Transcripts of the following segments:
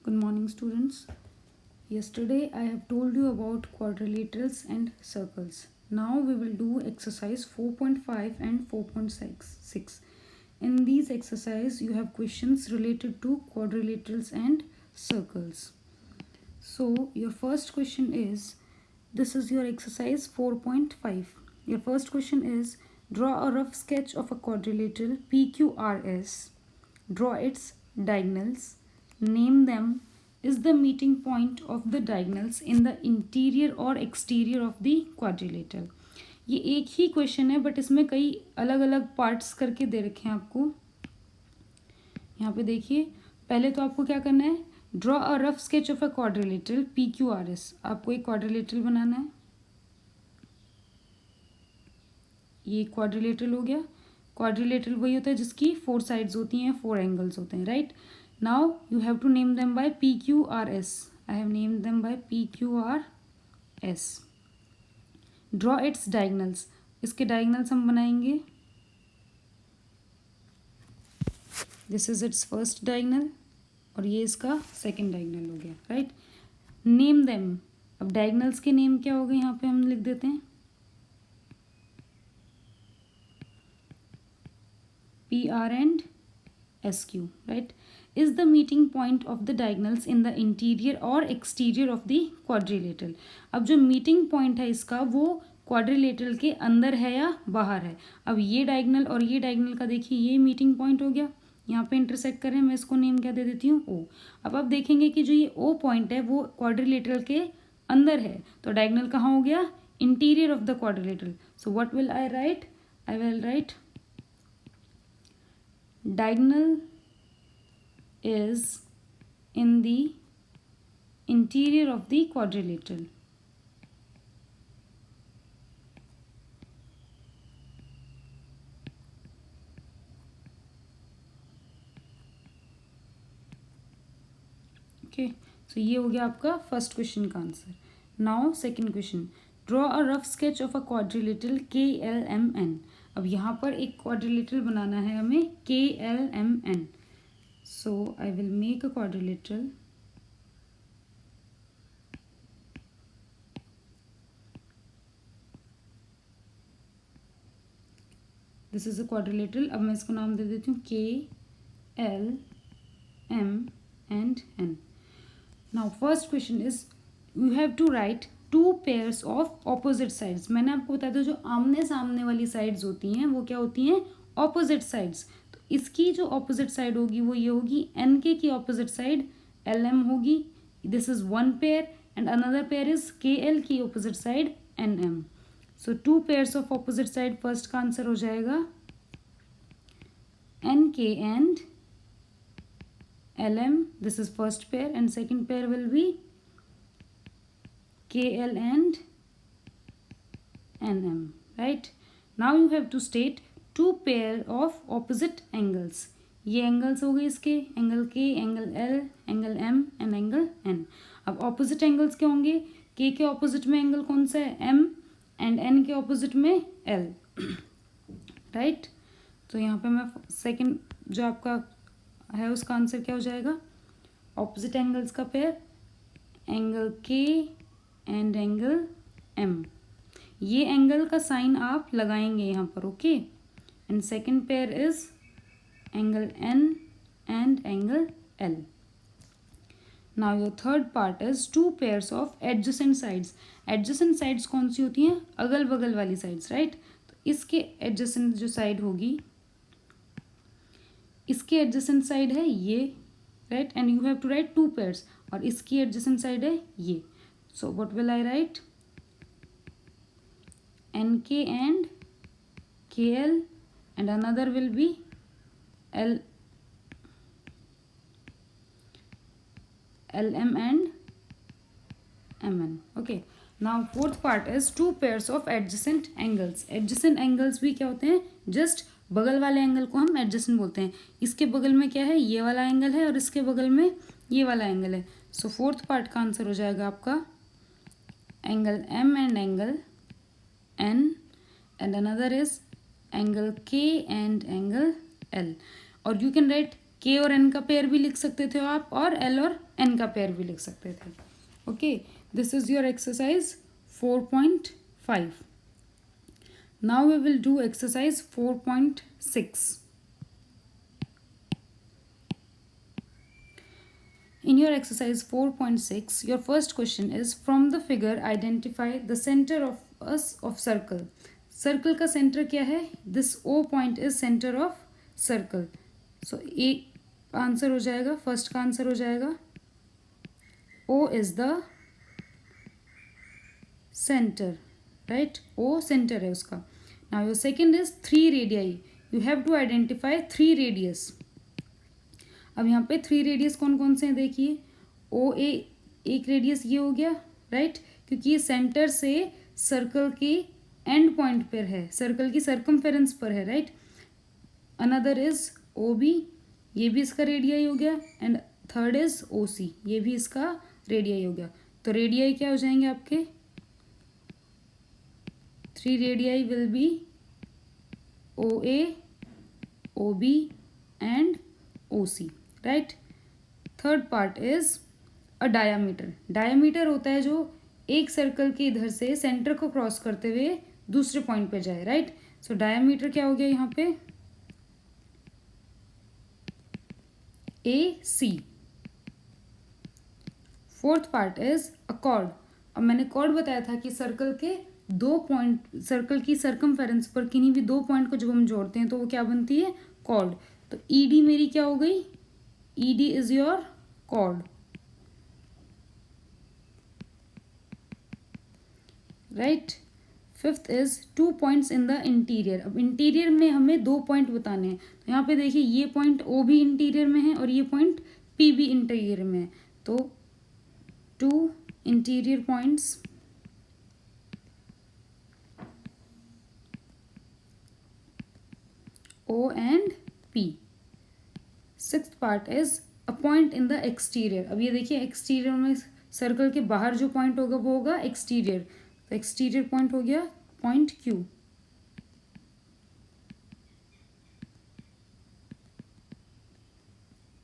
Good morning, students. Yesterday I have told you about quadrilaterals and circles. Now we will do exercise 4.5 and 4.6. In these exercises you have questions related to quadrilaterals and circles. So your first question is, this is your exercise 4.5. Your first question is, draw a rough sketch of a quadrilateral PQRS. Draw its diagonals. Name them. Is the meeting point of the diagonals in the interior or exterior of the quadrilateral? ये एक ही question है but इसमें कई अलग अलग parts करके दे रखे हैं आपको. यहाँ पे देखिए, पहले तो आपको क्या करना है, draw a rough sketch of a quadrilateral PQRS. आपको एक क्वाड्रिलेटरल बनाना है. ये क्वाड्रिलेटरल हो गया. क्वाड्रिलेटरल वही होता है जिसकी 4 साइड्स होती हैं, 4 एंगल्स होते हैं, right. Now you have to name them by PQRS. I have named them by PQRS. Draw its diagonals. इसके डायगनल्स हम बनाएंगे. This is its first diagonal और ये इसका सेकंड डायगनल हो गया, राइट. Name them. अब डायगनल्स के नेम क्या हो गए, यहाँ पे हम लिख देते हैं PR and SQ, right. Is the meeting point of the diagonals in the interior or exterior of the quadrilateral? अब जो meeting point है इसका वो quadrilateral के अंदर है या बाहर है. अब ये diagonal और ये diagonal का देखिए, ये meeting point हो गया, यहाँ पे intersect कर रहे हैं. मैं इसको नेम क्या दे देती हूँ, O. अब आप देखेंगे कि जो ये O point है वो quadrilateral के अंदर है, तो diagonal कहाँ हो गया, interior of the quadrilateral. So what will I write? I will write diagonal is in the interior of the quadrilateral. Okay, so ये हो गया आपका फर्स्ट क्वेश्चन का answer. Now second question, draw a rough sketch of a quadrilateral KLMN. अब यहाँ पर एक quadrilateral बनाना है हमें KLMN. So I will make a quadrilateral. This is a quadrilateral. अब मैं इसको नाम दे देती हूँ KLMN. Now first question is, you have to write 2 pairs of opposite sides. मैंने आपको बताया था जो आमने सामने वाली साइड्स होती हैं वो क्या होती हैं, ऑपोजिट साइड्स. तो इसकी जो ऑपोजिट साइड होगी वो ये होगी, NK की ऑपोजिट साइड LM होगी. This is 1 pair and another pair is KL की opposite side NM. So 2 pairs of opposite side, first का आंसर हो जाएगा NK and LM. This is first pair and second pair will be KL and NM, right. Now you have to state 2 pair of opposite angles. ये angles हो गए इसके, angle K, angle L, angle M and angle N. अब opposite angles क्या होंगे, K के opposite में angle कौन सा है, M, एंड N के ऑपोजिट में L, राइट. तो यहाँ पे मैं सेकंड जो आपका है उसका आंसर क्या हो जाएगा, ऑपोजिट एंगल्स का pair angle K and angle M. ये एंगल का साइन आप लगाएंगे यहाँ पर, okay. And second pair is angle N and angle L. Now your third part is 2 pairs of adjacent sides. Adjacent sides कौन सी होती हैं, अगल बगल वाली साइड्स, राइट. तो इसके एडजेसेंट जो साइड होगी, इसके एडजेसेंट साइड है ये, right. And you have to write 2 pairs. और इसकी एडजेसेंट साइड है ये. So what will I write, NK and KL and another will be LM and MN. Okay. Now fourth part is 2 pairs of adjacent angles. Adjacent angles भी क्या होते हैं, just बगल वाले एंगल को हम एडजेसेंट बोलते हैं. इसके बगल में क्या है, ये वाला एंगल है और इसके बगल में ये वाला एंगल है. सो फोर्थ पार्ट का आंसर हो जाएगा आपका angle M and angle N and another is angle K and angle L. और यू कैन राइट K और N का पेयर भी लिख सकते थे आप, और L और n का पेयर भी लिख सकते थे. Okay, this is your exercise 4.5. Now we will do exercise 4.6. In your exercise 4.6, your first question is, from the figure identify the center of circle. Circle का center क्या है? This O point is center of circle. So एक answer हो जाएगा, first का answer हो जाएगा O is the center, right? O center है उसका. Now your second is 3 radii. You have to identify 3 radius. अब यहाँ पे 3 रेडियस कौन कौन से हैं देखिए. ओ ए एक रेडियस ये हो गया, राइट, क्योंकि ये सेंटर से सर्कल के एंड पॉइंट पर है, सर्कल की सर्कमफेरेंस पर है, right. Another is O B, ये भी इसका रेडियाई हो गया. And third is O C, ये भी इसका रेडियाई हो गया. तो रेडियाई क्या हो जाएंगे आपके? 3 radii will be O A, O B and O C, right. Third part is a diameter. Diameter होता है जो एक सर्कल के इधर से सेंटर को क्रॉस करते हुए दूसरे पॉइंट पे जाए, राइट. सो डायामीटर क्या हो गया यहाँ पे? A C. Fourth part is a chord. अब मैंने कॉर्ड बताया था कि सर्कल के 2 पॉइंट, सर्कल की सर्कमफेरेंस पर किन्हीं भी 2 पॉइंट को जब हम जोड़ते हैं तो वो क्या बनती है? कॉर्ड. तो ईडी मेरी क्या हो गई? ED is your chord, right. Fifth is 2 points in the interior. अब इंटीरियर में हमें 2 पॉइंट बताने हैं. तो यहाँ पे देखिए ये पॉइंट ओ भी इंटीरियर में है और ये पॉइंट पी भी इंटीरियर में है. तो 2 interior points O and P. Sixth part is a point in the exterior. अब ये देखिए एक्सटीरियर में सर्कल के बाहर जो पॉइंट होगा वो होगा एक्सटीरियर. तो एक्सटीरियर पॉइंट हो गया पॉइंट Q.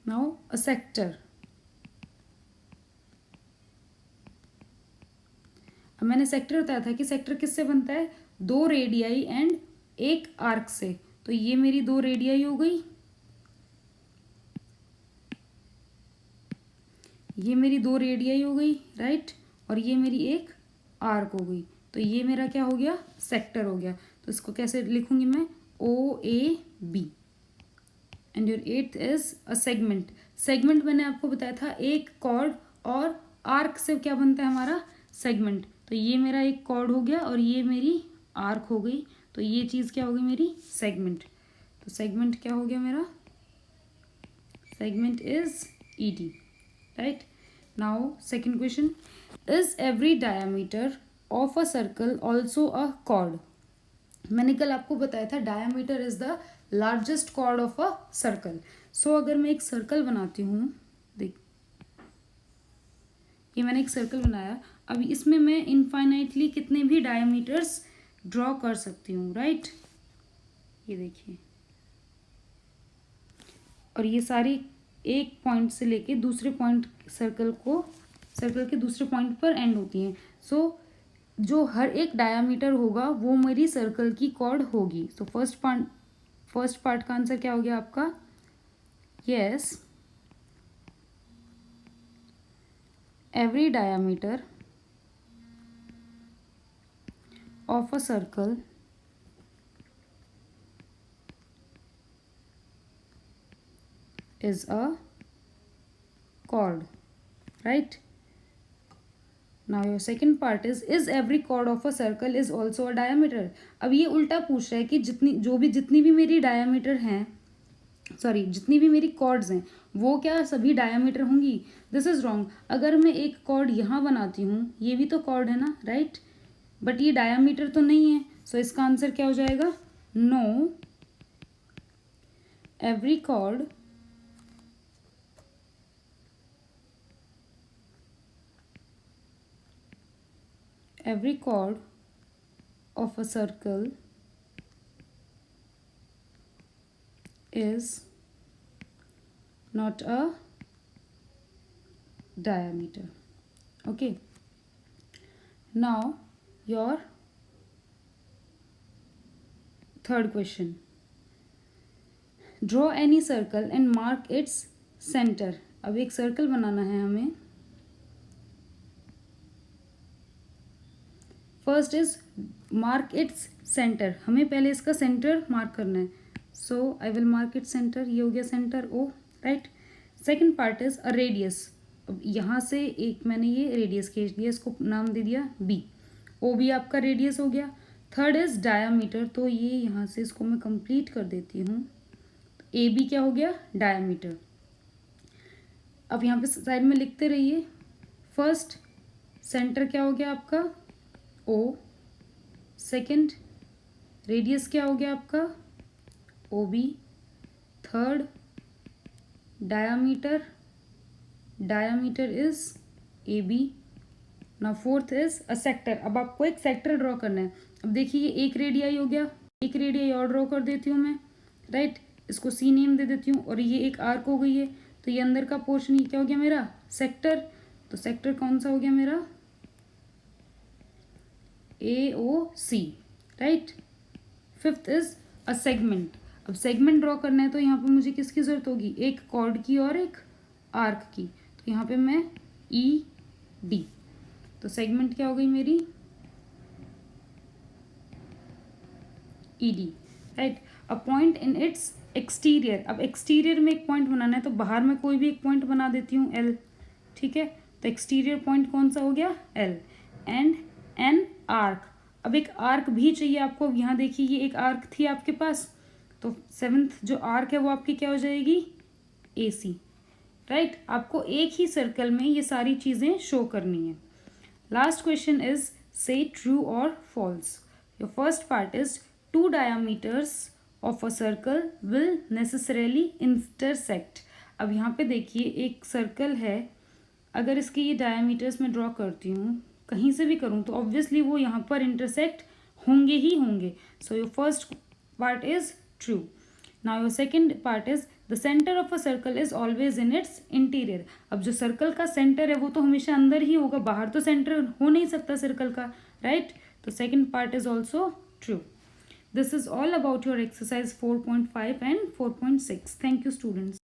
नाउ अ सेक्टर. अब मैंने सेक्टर बताया था कि सेक्टर किससे बनता है? 2 रेडियाई एंड एक आर्क से. तो ये मेरी 2 रेडियाई हो गई, ये मेरी 2 रेडियाई हो गई, राइट. और ये मेरी एक आर्क हो गई. तो ये मेरा क्या हो गया? सेक्टर हो गया. तो इसको कैसे लिखूंगी मैं? O A B. And your eighth is a segment. Segment मैंने आपको बताया था एक कॉर्ड और आर्क से क्या बनता है हमारा? सेगमेंट. तो ये मेरा एक कॉर्ड हो गया और ये मेरी आर्क हो गई. तो ये चीज़ क्या हो गई मेरी? सेगमेंट. तो सेगमेंट क्या हो गया मेरा? Segment is E D, right. Now second question, is every diameter of a circle also a chord. मैंने कल आपको बताया था diameter is the largest chord of a circle. So अगर मैं एक सर्कल बनाती हूँ, देख ये मैंने एक सर्कल बनाया. अब इसमें मैं इनफाइनाइटली कितने भी डायामीटर्स ड्रॉ कर सकती हूँ, राइट. ये देखिए, और ये सारी एक पॉइंट से लेके दूसरे पॉइंट सर्कल के दूसरे पॉइंट पर एंड होती हैं. सो जो हर एक डायामीटर होगा वो मेरी सर्कल की कॉर्ड होगी. सो फर्स्ट पार्ट का आंसर क्या हो गया आपका? Yes, every diameter of a circle is a chord, right. Now your second part is every chord of a circle is also a diameter. अब ये उल्टा पूछ रहा है कि जितनी भी मेरी डायमीटर हैं, सॉरी जितनी भी मेरी कॉर्ड्स हैं वो क्या सभी डायमीटर होंगी? This is wrong. अगर मैं एक कॉर्ड यहाँ बनाती हूँ, ये भी तो कॉर्ड है ना, राइट, बट ये डायमीटर तो नहीं है. सो इसका आंसर क्या हो जाएगा? No, every chord of a circle is not a diameter. Okay, now your third question. Draw any circle and mark its center. अब एक सर्कल बनाना है हमें. First is mark its centre. हमें पहले इसका सेंटर मार्क करना है. So I will mark its centre. ये हो गया centre O, right. Second part is a radius. अब यहाँ से एक मैंने ये रेडियस खींच दिया, इसको नाम दे दिया बी. ओ भी आपका रेडियस हो गया. Third is diameter. तो ये यहाँ से इसको मैं कंप्लीट कर देती हूँ. ए बी क्या हो गया? डायामीटर. अब यहाँ पे साइड में लिखते रहिए. फर्स्ट सेंटर क्या हो गया आपका? ओ. सेकंड रेडियस क्या हो गया आपका? O B. Third diameter. Diameter is A B. Now fourth is a sector. अब आपको एक सेक्टर ड्रॉ करना है. अब देखिए ये एक रेडियाई हो गया. एक रेडियाई और ड्रॉ कर देती हूँ मैं, राइट. इसको सी नेम दे देती हूँ. और ये एक आर्क हो गई है. तो ये अंदर का पोर्शन ये क्या हो गया मेरा? सेक्टर. तो सेक्टर कौन सा हो गया मेरा? A O C, right. Fifth is a segment. अब सेगमेंट ड्रॉ करना है तो यहाँ पे मुझे किसकी जरूरत होगी? एक कॉर्ड की और एक आर्क की. तो यहाँ पे मैं ई डी. तो सेगमेंट क्या हो गई मेरी? ई D, right. A point in its exterior. अब एक्सटीरियर में एक पॉइंट बनाना है तो बाहर में कोई भी एक पॉइंट बना देती हूँ एल. ठीक है. तो एक्सटीरियर पॉइंट कौन सा हो गया? एल. And an arc. अब एक आर्क भी चाहिए आपको. यहाँ देखिए ये एक आर्क थी आपके पास. तो सेवेंथ जो आर्क है वो आपकी क्या हो जाएगी? ए सी, राइट. आपको एक ही सर्कल में ये सारी चीज़ें शो करनी है. Last question is say true और false. Your first part is two diameters of a circle will necessarily intersect. अब यहाँ पे देखिए एक सर्कल है. अगर इसके ये डायामीटर्स में ड्रॉ करती हूँ, कहीं से भी करूँ, तो ऑब्वियसली वो यहाँ पर इंटरसेक्ट होंगे ही होंगे. So your first part is true. Now your second part is the centre of a circle is always in its interior. अब जो सर्कल का सेंटर है वो तो हमेशा अंदर ही होगा, बाहर तो सेंटर हो नहीं सकता सर्कल का, राइट. तो second part is also true. This is all about your exercise 4.5 and 4.6. Thank you, students.